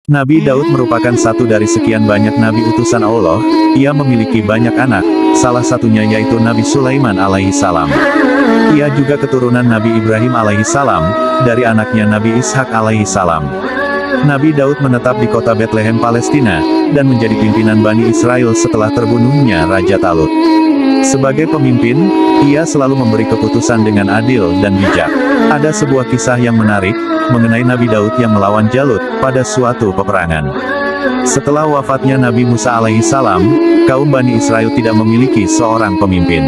Nabi Daud merupakan satu dari sekian banyak nabi utusan Allah. Ia memiliki banyak anak, salah satunya yaitu Nabi Sulaiman alaihi salam. Ia juga keturunan Nabi Ibrahim alaihi salam, dari anaknya Nabi Ishak alaihi salam. Nabi Daud menetap di kota Bethlehem, Palestina, dan menjadi pimpinan Bani Israel setelah terbunuhnya Raja Talut. Sebagai pemimpin, ia selalu memberi keputusan dengan adil dan bijak. Ada sebuah kisah yang menarik, mengenai Nabi Daud yang melawan Jalut, pada suatu peperangan. Setelah wafatnya Nabi Musa alaihi salam, kaum Bani Israel tidak memiliki seorang pemimpin.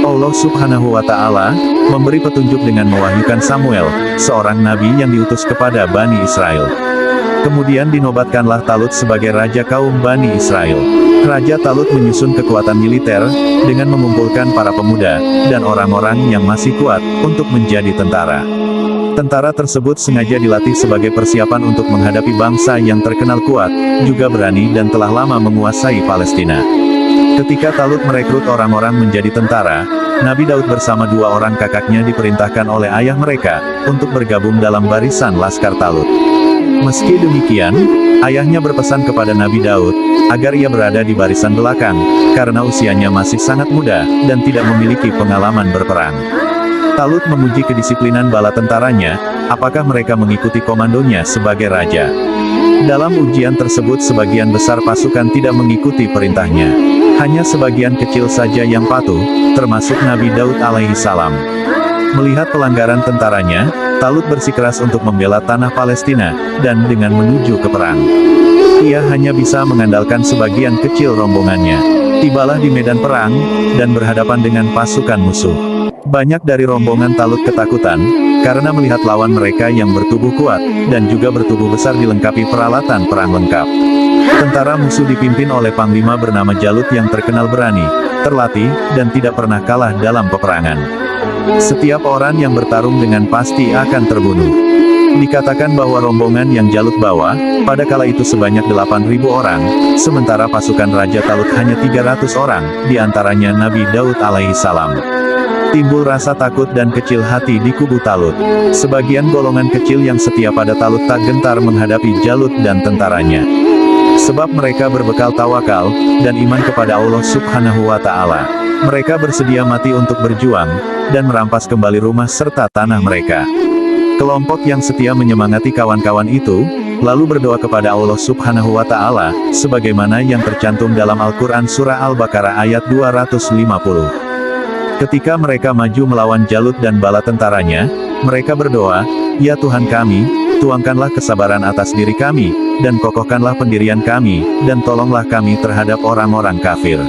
Allah subhanahu wa ta'ala, memberi petunjuk dengan mewahyukan Samuel, seorang nabi yang diutus kepada Bani Israel. Kemudian dinobatkanlah Talut sebagai raja kaum Bani Israel. Raja Talut menyusun kekuatan militer, dengan mengumpulkan para pemuda, dan orang-orang yang masih kuat, untuk menjadi tentara. Tentara tersebut sengaja dilatih sebagai persiapan untuk menghadapi bangsa yang terkenal kuat, juga berani dan telah lama menguasai Palestina. Ketika Talut merekrut orang-orang menjadi tentara, Nabi Daud bersama dua orang kakaknya diperintahkan oleh ayah mereka, untuk bergabung dalam barisan laskar Talut. Meski demikian, ayahnya berpesan kepada Nabi Daud, agar ia berada di barisan belakang, karena usianya masih sangat muda, dan tidak memiliki pengalaman berperang. Talut memuji kedisiplinan bala tentaranya, apakah mereka mengikuti komandonya sebagai raja. Dalam ujian tersebut sebagian besar pasukan tidak mengikuti perintahnya. Hanya sebagian kecil saja yang patuh, termasuk Nabi Daud alaihi salam. Melihat pelanggaran tentaranya, Talut bersikeras untuk membela tanah Palestina, dan dengan menuju ke perang. Ia hanya bisa mengandalkan sebagian kecil rombongannya. Tibalah di medan perang, dan berhadapan dengan pasukan musuh. Banyak dari rombongan Talut ketakutan, karena melihat lawan mereka yang bertubuh kuat, dan juga bertubuh besar dilengkapi peralatan perang lengkap. Tentara musuh dipimpin oleh panglima bernama Jalut yang terkenal berani, terlatih, dan tidak pernah kalah dalam peperangan. Setiap orang yang bertarung dengan pasti akan terbunuh. Dikatakan bahwa rombongan yang Jalut bawa, pada kala itu sebanyak 8.000 orang, sementara pasukan Raja Talut hanya 300 orang, diantaranya Nabi Daud alaihi salam. Timbul rasa takut dan kecil hati di kubu Talut. Sebagian golongan kecil yang setia pada Talut tak gentar menghadapi Jalut dan tentaranya. Sebab mereka berbekal tawakal, dan iman kepada Allah subhanahu wa ta'ala. Mereka bersedia mati untuk berjuang, dan merampas kembali rumah serta tanah mereka. Kelompok yang setia menyemangati kawan-kawan itu, lalu berdoa kepada Allah subhanahu wa ta'ala, sebagaimana yang tercantum dalam Al-Quran Surah Al-Baqarah ayat 250. Ketika mereka maju melawan Jalut dan bala tentaranya, mereka berdoa, "Ya Tuhan kami, tuangkanlah kesabaran atas diri kami, dan kokohkanlah pendirian kami, dan tolonglah kami terhadap orang-orang kafir."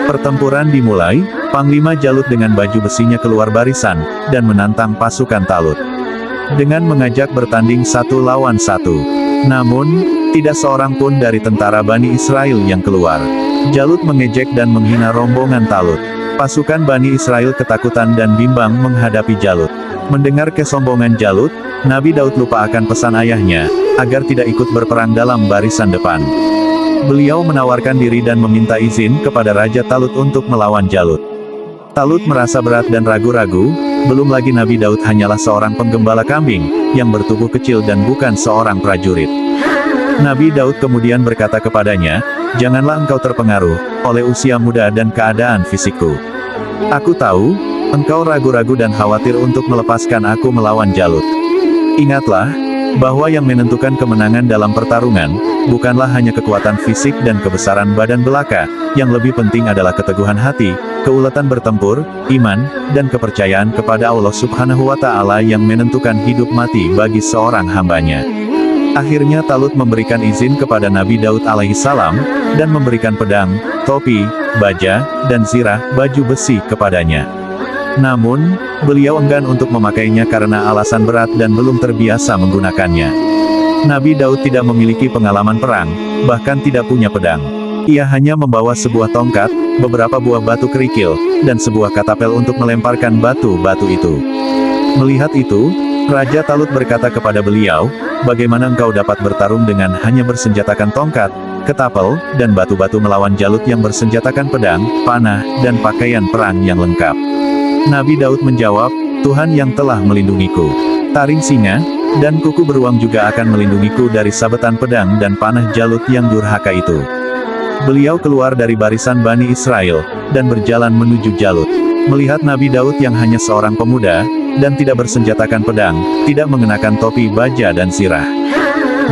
Pertempuran dimulai, Panglima Jalut dengan baju besinya keluar barisan, dan menantang pasukan Talut. Dengan mengajak bertanding satu lawan satu. Namun, tidak seorang pun dari tentara Bani Israel yang keluar. Jalut mengejek dan menghina rombongan Talut. Pasukan Bani Israel ketakutan dan bimbang menghadapi Jalut. Mendengar kesombongan Jalut, Nabi Daud lupa akan pesan ayahnya, agar tidak ikut berperang dalam barisan depan. Beliau menawarkan diri dan meminta izin kepada Raja Talut untuk melawan Jalut. Talut merasa berat dan ragu-ragu, belum lagi Nabi Daud hanyalah seorang penggembala kambing, yang bertubuh kecil dan bukan seorang prajurit. Nabi Daud kemudian berkata kepadanya, "Janganlah engkau terpengaruh oleh usia muda dan keadaan fisikku. Aku tahu, engkau ragu-ragu dan khawatir untuk melepaskan aku melawan Jalut. Ingatlah, bahwa yang menentukan kemenangan dalam pertarungan, bukanlah hanya kekuatan fisik dan kebesaran badan belaka, yang lebih penting adalah keteguhan hati, keuletan bertempur, iman, dan kepercayaan kepada Allah subhanahu wa ta'ala yang menentukan hidup mati bagi seorang hambanya." Akhirnya Talut memberikan izin kepada Nabi Daud alaihi salam, dan memberikan pedang, topi, baja, dan zirah, baju besi kepadanya. Namun, beliau enggan untuk memakainya karena alasan berat dan belum terbiasa menggunakannya. Nabi Daud tidak memiliki pengalaman perang, bahkan tidak punya pedang. Ia hanya membawa sebuah tongkat, beberapa buah batu kerikil, dan sebuah katapel untuk melemparkan batu-batu itu. Melihat itu, Raja Talut berkata kepada beliau, "Bagaimana engkau dapat bertarung dengan hanya bersenjatakan tongkat?" ketapel, dan batu-batu melawan Jalut yang bersenjatakan pedang, panah, dan pakaian perang yang lengkap. Nabi Daud menjawab, Tuhan yang telah melindungiku. Taring singa, dan kuku beruang juga akan melindungiku dari sabetan pedang dan panah Jalut yang durhaka itu. Beliau keluar dari barisan Bani Israel, dan berjalan menuju Jalut. Melihat Nabi Daud yang hanya seorang pemuda, dan tidak bersenjatakan pedang, tidak mengenakan topi baja dan sirah.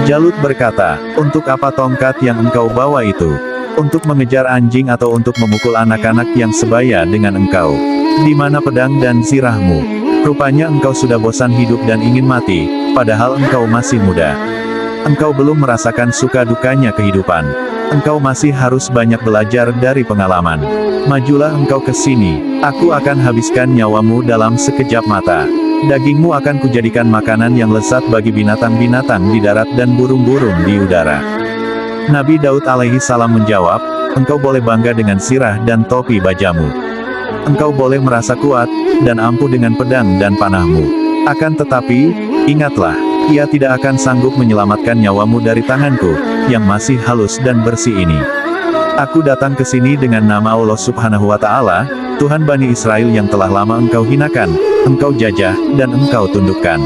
Jalut berkata, untuk apa tongkat yang engkau bawa itu? Untuk mengejar anjing atau untuk memukul anak-anak yang sebaya dengan engkau? Di mana pedang dan sirahmu? Rupanya engkau sudah bosan hidup dan ingin mati, padahal engkau masih muda. Engkau belum merasakan suka dukanya kehidupan. Engkau masih harus banyak belajar dari pengalaman. Majulah engkau ke sini, aku akan habiskan nyawamu dalam sekejap mata. Dagingmu akan kujadikan makanan yang lezat bagi binatang-binatang di darat dan burung-burung di udara. Nabi Daud alaihi salam menjawab, engkau boleh bangga dengan sirah dan topi bajamu. Engkau boleh merasa kuat, dan ampuh dengan pedang dan panahmu. Akan tetapi, ingatlah, ia tidak akan sanggup menyelamatkan nyawamu dari tanganku, yang masih halus dan bersih ini. Aku datang ke sini dengan nama Allah Subhanahu wa Ta'ala, Tuhan Bani Israel yang telah lama engkau hinakan, engkau jajah, dan engkau tundukkan.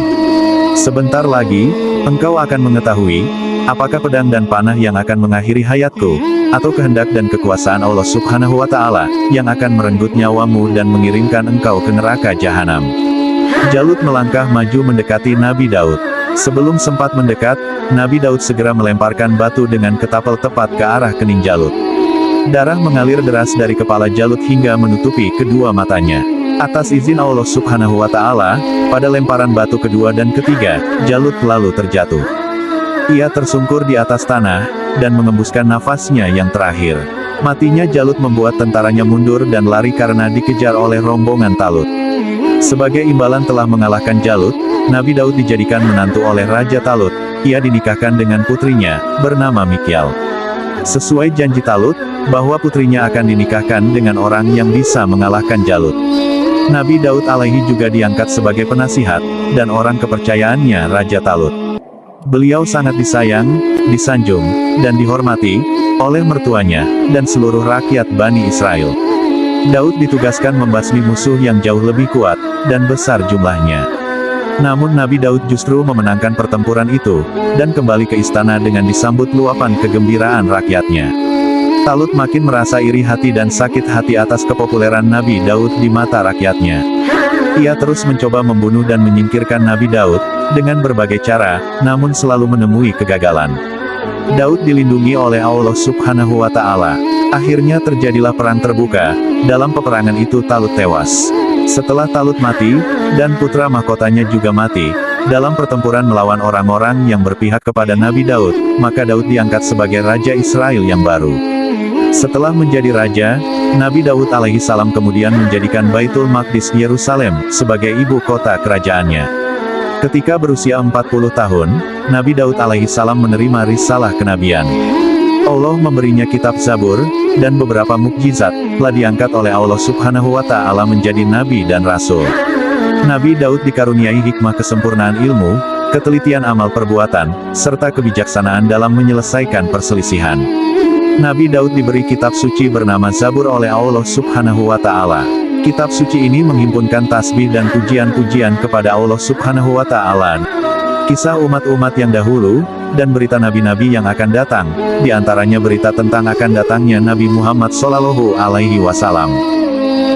Sebentar lagi, engkau akan mengetahui, apakah pedang dan panah yang akan mengakhiri hayatku, atau kehendak dan kekuasaan Allah Subhanahu wa Ta'ala, yang akan merenggut nyawamu dan mengirimkan engkau ke neraka jahanam. Jalut melangkah maju mendekati Nabi Daud. Sebelum sempat mendekat, Nabi Daud segera melemparkan batu dengan ketapel tepat ke arah kening Jalut. Darah mengalir deras dari kepala Jalut hingga menutupi kedua matanya. Atas izin Allah Subhanahu wa Ta'ala, pada lemparan batu kedua dan ketiga, Jalut lalu terjatuh. Ia tersungkur di atas tanah, dan mengembuskan nafasnya yang terakhir. Matinya Jalut membuat tentaranya mundur dan lari karena dikejar oleh rombongan Talut. Sebagai imbalan telah mengalahkan Jalut, Nabi Daud dijadikan menantu oleh Raja Talut. Ia dinikahkan dengan putrinya, bernama Mikyal. Sesuai janji Talut, bahwa putrinya akan dinikahkan dengan orang yang bisa mengalahkan Jalut. Nabi Daud alaihi juga diangkat sebagai penasihat, dan orang kepercayaannya Raja Talut. Beliau sangat disayang, disanjung, dan dihormati, oleh mertuanya, dan seluruh rakyat Bani Israel. Daud ditugaskan membasmi musuh yang jauh lebih kuat, dan besar jumlahnya. Namun Nabi Daud justru memenangkan pertempuran itu, dan kembali ke istana dengan disambut luapan kegembiraan rakyatnya. Talut makin merasa iri hati dan sakit hati atas kepopuleran Nabi Daud di mata rakyatnya. Ia terus mencoba membunuh dan menyingkirkan Nabi Daud, dengan berbagai cara, namun selalu menemui kegagalan. Daud dilindungi oleh Allah Subhanahu wa Ta'ala. Akhirnya terjadilah perang terbuka. Dalam peperangan itu Talut tewas. Setelah Talut mati, dan putra mahkotanya juga mati, dalam pertempuran melawan orang-orang yang berpihak kepada Nabi Daud, maka Daud diangkat sebagai Raja Israel yang baru. Setelah menjadi raja, Nabi Daud alaihi salam kemudian menjadikan Baitul Maqdis Yerusalem sebagai ibu kota kerajaannya. Ketika berusia 40 tahun, Nabi Daud alaihi salam menerima risalah kenabian. Allah memberinya kitab Zabur, dan beberapa mukjizat, telah diangkat oleh Allah Subhanahu wa Ta'ala menjadi nabi dan rasul. Nabi Daud dikaruniai hikmah kesempurnaan ilmu, ketelitian amal perbuatan, serta kebijaksanaan dalam menyelesaikan perselisihan. Nabi Daud diberi kitab suci bernama Zabur oleh Allah Subhanahu wa Ta'ala. Kitab suci ini menghimpunkan tasbih dan pujian-pujian kepada Allah Subhanahu wa Ta'ala. Kisah umat-umat yang dahulu, dan berita nabi-nabi yang akan datang, di antaranya berita tentang akan datangnya Nabi Muhammad Shallallahu Alaihi Wasallam.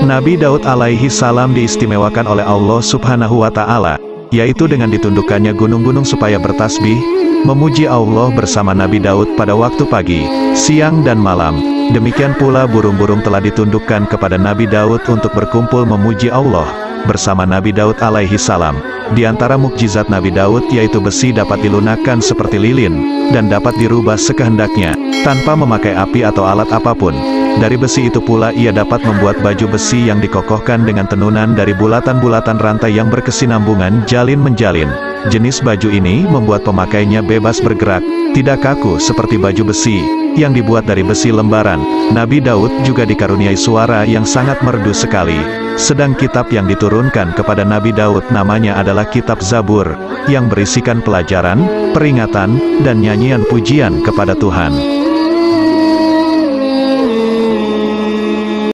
Nabi Daud alaihi salam diistimewakan oleh Allah Subhanahu wa Ta'ala, yaitu dengan ditundukkannya gunung-gunung supaya bertasbih, memuji Allah bersama Nabi Daud pada waktu pagi, siang dan malam. Demikian pula burung-burung telah ditundukkan kepada Nabi Daud untuk berkumpul memuji Allah bersama Nabi Daud alaihi salam. Di antara mukjizat Nabi Daud yaitu besi dapat dilunakkan seperti lilin, dan dapat dirubah sekehendaknya, tanpa memakai api atau alat apapun. Dari besi itu pula ia dapat membuat baju besi yang dikokohkan dengan tenunan dari bulatan-bulatan rantai yang berkesinambungan jalin menjalin. Jenis baju ini membuat pemakainya bebas bergerak, tidak kaku seperti baju besi yang dibuat dari besi lembaran. Nabi Daud juga dikaruniai suara yang sangat merdu sekali. Sedang kitab yang diturunkan kepada Nabi Daud namanya adalah Kitab Zabur, yang berisikan pelajaran, peringatan, dan nyanyian pujian kepada Tuhan.